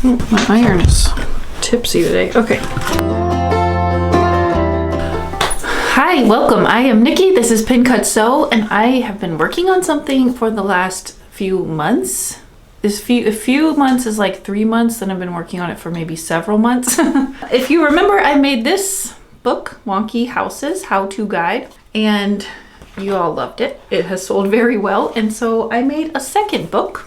Oh, my iron is tipsy today. Okay. Hi, welcome. I am Nikki. This is Pin Cut Sew, and I have been working on something for the last few months. A few months is like 3 months, and I've been working on it for maybe several months. If you remember, I made this book, Wonky Houses, How-To Guide, and you all loved it. It has sold very well, and so I made a second book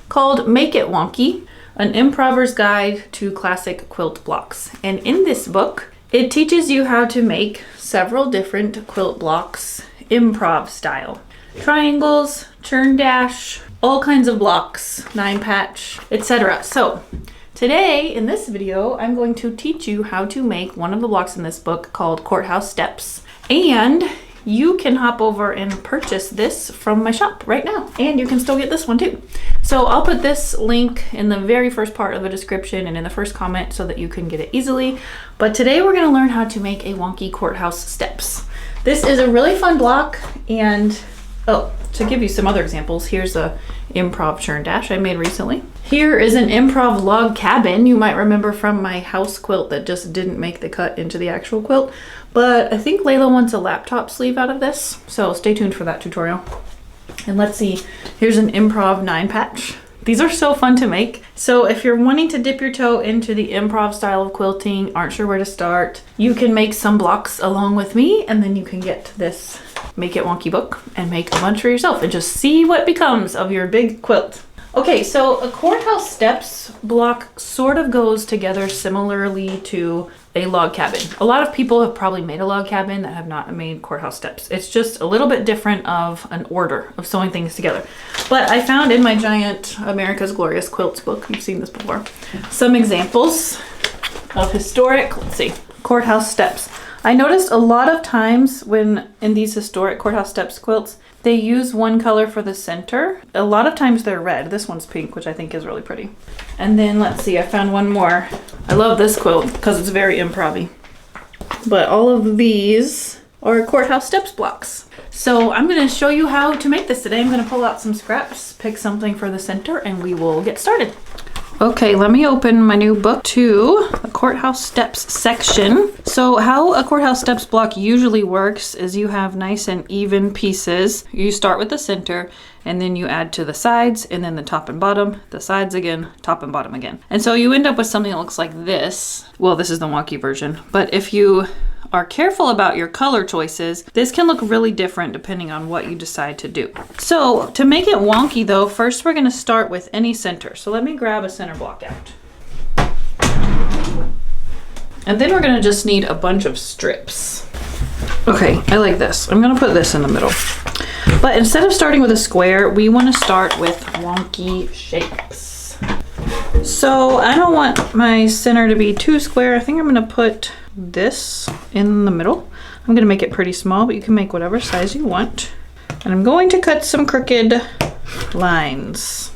called Make It Wonky, an improver's guide to classic quilt blocks. And in this book, it teaches you how to make several different quilt blocks, improv style. Triangles, churn dash, all kinds of blocks, 9-patch, etc. So today in this video, I'm going to teach you how to make one of the blocks in this book called Courthouse Steps. And you can hop over and purchase this from my shop right now. And you can still get this one too. So I'll put this link in the very first part of the description and in the first comment so that you can get it easily. But today we're gonna learn how to make a wonky courthouse steps. This is a really fun block, and to give you some other examples, here's a improv churn dash I made recently. Here is an improv log cabin you might remember from my house quilt that just didn't make the cut into the actual quilt. But I think Layla wants a laptop sleeve out of this, so stay tuned for that tutorial. And let's see, here's an improv 9-patch. These are so fun to make. So if you're wanting to dip your toe into the improv style of quilting, aren't sure where to start, you can make some blocks along with me, and then you can get this Make It Wonky book and make a bunch for yourself and just see what becomes of your big quilt. Okay, so a courthouse steps block sort of goes together similarly to a log cabin. A lot of people have probably made a log cabin that have not made courthouse steps. It's just a little bit different of an order of sewing things together. But I found in my giant America's Glorious Quilts book, you've seen this before, some examples of historic, let's see, courthouse steps. I noticed a lot of times when in these historic courthouse steps quilts, they use one color for the center. A lot of times they're red. This one's pink, which I think is really pretty. And then let's see, I found one more. I love this quilt because it's very improv-y. But all of these are courthouse steps blocks. So I'm gonna show you how to make this today. I'm gonna pull out some scraps, pick something for the center, and we will get started. Okay, let me open my new book to the courthouse steps section. So how a courthouse steps block usually works is you have nice and even pieces. You start with the center, and then you add to the sides, and then the top and bottom, the sides again, top and bottom again. And so you end up with something that looks like this. Well, this is the wonky version, but if you are careful about your color choices, this can look really different depending on what you decide to do. So to make it wonky though, first we're gonna start with any center. So let me grab a center block out. And then we're gonna just need a bunch of strips. Okay, I like this. I'm gonna put this in the middle. But instead of starting with a square, we wanna start with wonky shapes. So I don't want my center to be too square. I think I'm gonna put this in the middle. I'm gonna make it pretty small, but you can make whatever size you want. And I'm going to cut some crooked lines.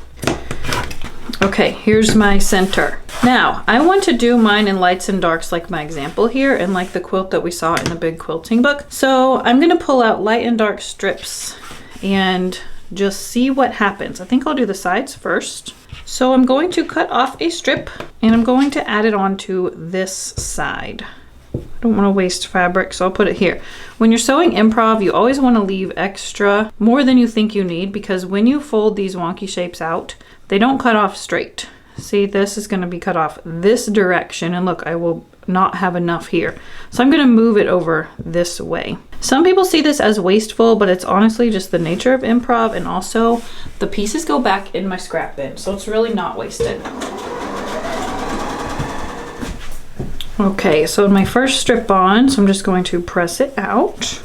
Okay, here's my center. Now, I want to do mine in lights and darks like my example here and like the quilt that we saw in the big quilting book. So I'm gonna pull out light and dark strips and just see what happens. I think I'll do the sides first. So I'm going to cut off a strip and I'm going to add it onto this side. I don't want to waste fabric, so I'll put it here. When you're sewing improv, you always want to leave extra, more than you think you need, because when you fold these wonky shapes out, they don't cut off straight. See, this is going to be cut off this direction, and look, I will not have enough here. So I'm going to move it over this way. Some people see this as wasteful, but it's honestly just the nature of improv, and also the pieces go back in my scrap bin, so it's really not wasted. Okay, so my first strip on, so I'm just going to press it out.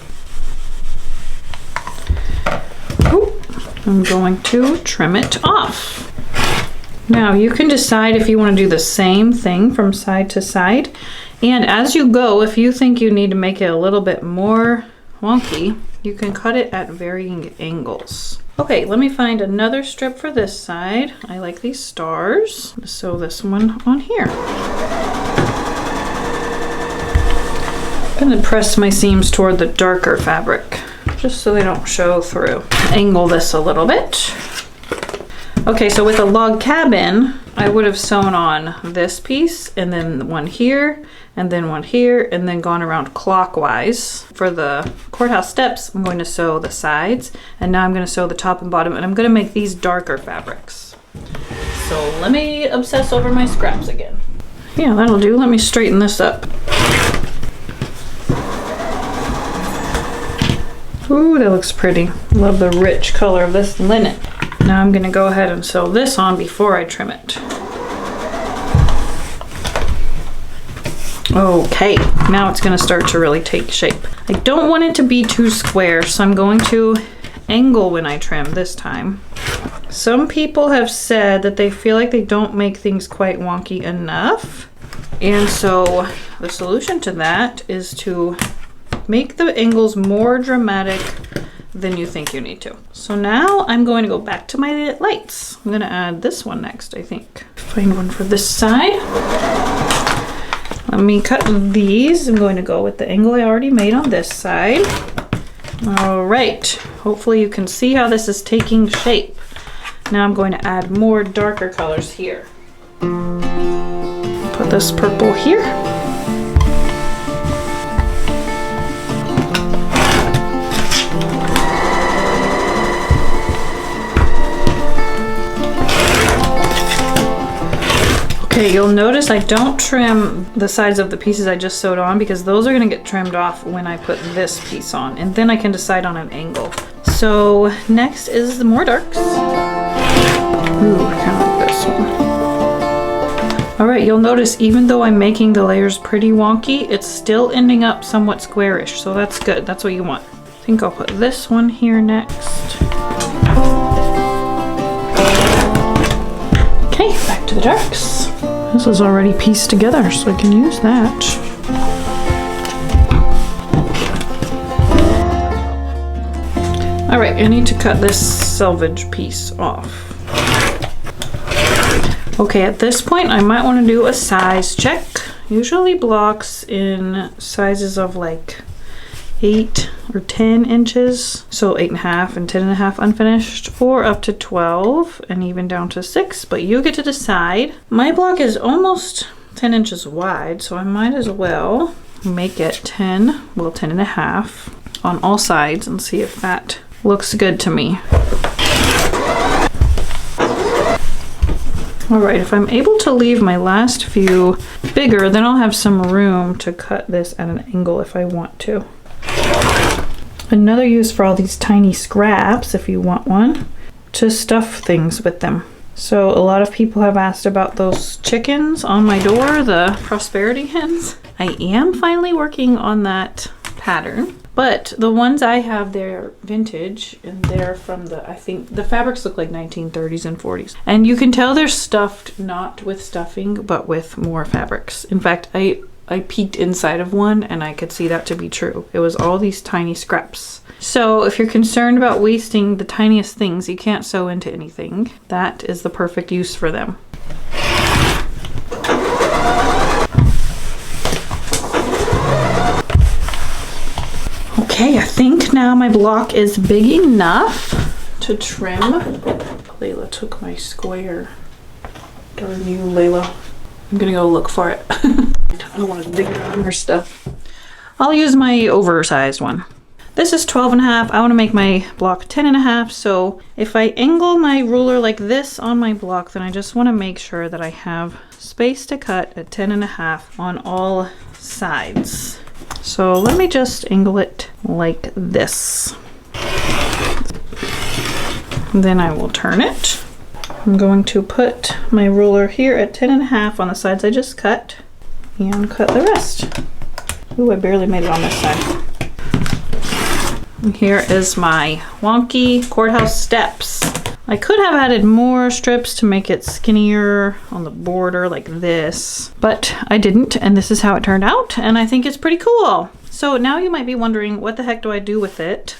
I'm going to trim it off. Now you can decide if you want to do the same thing from side to side. And as you go, if you think you need to make it a little bit more wonky, you can cut it at varying angles. Okay, let me find another strip for this side. I like these stars. Sew this one on here. I'm gonna press my seams toward the darker fabric, just so they don't show through. Angle this a little bit. Okay, so with a log cabin, I would have sewn on this piece and then one here and then one here and then gone around clockwise. For the courthouse steps, I'm going to sew the sides and now I'm going to sew the top and bottom and I'm going to make these darker fabrics. So let me obsess over my scraps again. Yeah, that'll do. Let me straighten this up. Ooh, that looks pretty. Love the rich color of this linen. Now I'm going to go ahead and sew this on before I trim it. Okay, now it's going to start to really take shape. I don't want it to be too square, so I'm going to angle when I trim this time. Some people have said that they feel like they don't make things quite wonky enough. And so the solution to that is to make the angles more dramatic than you think you need to. So now I'm going to go back to my lights. I'm going to add this one next, I think. Find one for this side. Let me cut these. I'm going to go with the angle I already made on this side. All right. Hopefully you can see how this is taking shape. Now I'm going to add more darker colors here. Put this purple here. Okay, you'll notice I don't trim the sides of the pieces I just sewed on because those are going to get trimmed off when I put this piece on, and then I can decide on an angle. So next is the more darks. Ooh, I kind of like this one. All right, you'll notice even though I'm making the layers pretty wonky, it's still ending up somewhat squarish, so that's good. That's what you want. I think I'll put this one here next. Okay, back to the darks. This is already pieced together, so I can use that. All right, I need to cut this selvage piece off. Okay, at this point, I might want to do a size check. Usually blocks in sizes of like 8 or 10 inches, so 8.5 and 10.5 unfinished, or up to 12 and even down to 6, but you get to decide. My block is almost 10 inches wide, so I might as well make it 10.5 on all sides and see if that looks good to me. All right, if I'm able to leave my last few bigger, then I'll have some room to cut this at an angle if I want to. Another use for all these tiny scraps, if you want one, to stuff things with them. So a lot of people have asked about those chickens on my door, the prosperity hens. I am finally working on that pattern, but the ones I have, they're vintage and they're from I think the fabrics look like 1930s and 40s. And you can tell they're stuffed not with stuffing, but with more fabrics. In fact, I peeked inside of one and I could see that to be true. It was all these tiny scraps. So if you're concerned about wasting the tiniest things you can't sew into anything, that is the perfect use for them. Okay, I think now my block is big enough to trim. Layla took my square. Darn you, Layla. I'm gonna go look for it. I don't want to dig around her stuff. I'll use my oversized one. This is 12.5. I want to make my block 10.5. So if I angle my ruler like this on my block, then I just want to make sure that I have space to cut at 10.5 on all sides. So let me just angle it like this. Then I will turn it. I'm going to put my ruler here at 10.5 on the sides I just cut and cut the rest. Ooh, I barely made it on this side. And here is my wonky courthouse steps. I could have added more strips to make it skinnier on the border like this, but I didn't, and this is how it turned out, and I think it's pretty cool. So now you might be wondering, what the heck do I do with it?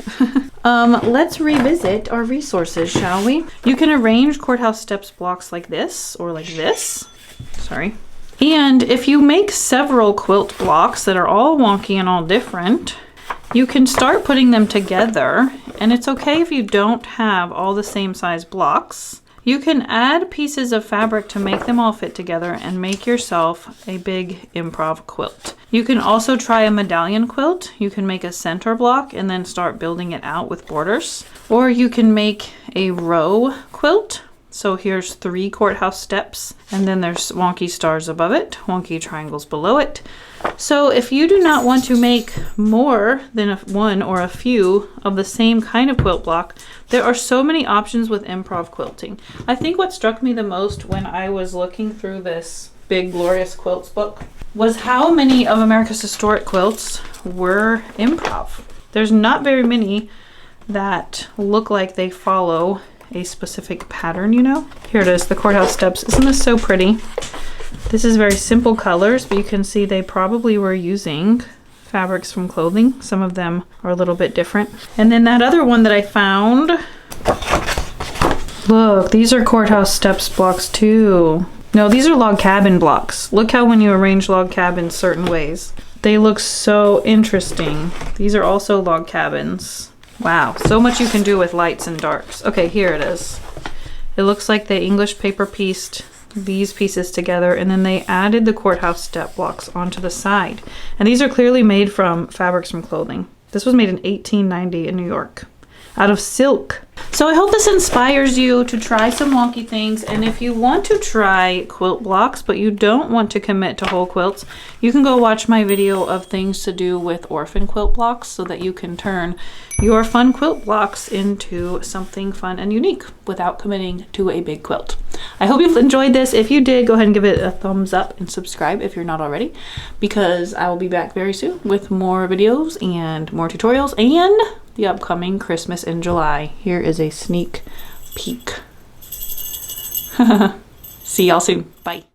Let's revisit our resources, shall we? You can arrange courthouse steps blocks like this, or like this. Sorry. And if you make several quilt blocks that are all wonky and all different, you can start putting them together, and it's okay if you don't have all the same size blocks. You can add pieces of fabric to make them all fit together and make yourself a big improv quilt. You can also try a medallion quilt. You can make a center block and then start building it out with borders. Or you can make a row quilt. So here's 3 courthouse steps, and then there's wonky stars above it, wonky triangles below it. So if you do not want to make more than one or a few of the same kind of quilt block, there are so many options with improv quilting. I think what struck me the most when I was looking through this Big Glorious Quilts book was how many of America's historic quilts were improv. There's not very many that look like they follow a specific pattern, you know? Here it is, the courthouse steps. Isn't this so pretty? This is very simple colors, but you can see they probably were using fabrics from clothing. Some of them are a little bit different. And then that other one that I found, look, these are courthouse steps blocks too. No, these are log cabin blocks. Look how when you arrange log cabins certain ways, they look so interesting. These are also log cabins. Wow, so much you can do with lights and darks. Okay, here it is. It looks like they English paper pieced these pieces together, and then they added the courthouse step blocks onto the side. And these are clearly made from fabrics from clothing. This was made in 1890 in New York, out of silk. So I hope this inspires you to try some wonky things, and if you want to try quilt blocks but you don't want to commit to whole quilts, you can go watch my video of things to do with orphan quilt blocks so that you can turn your fun quilt blocks into something fun and unique without committing to a big quilt. I hope you've enjoyed this. If you did, go ahead and give it a thumbs up and subscribe if you're not already, because I will be back very soon with more videos and more tutorials and the upcoming Christmas in July. Here is a sneak peek. See y'all soon. Bye.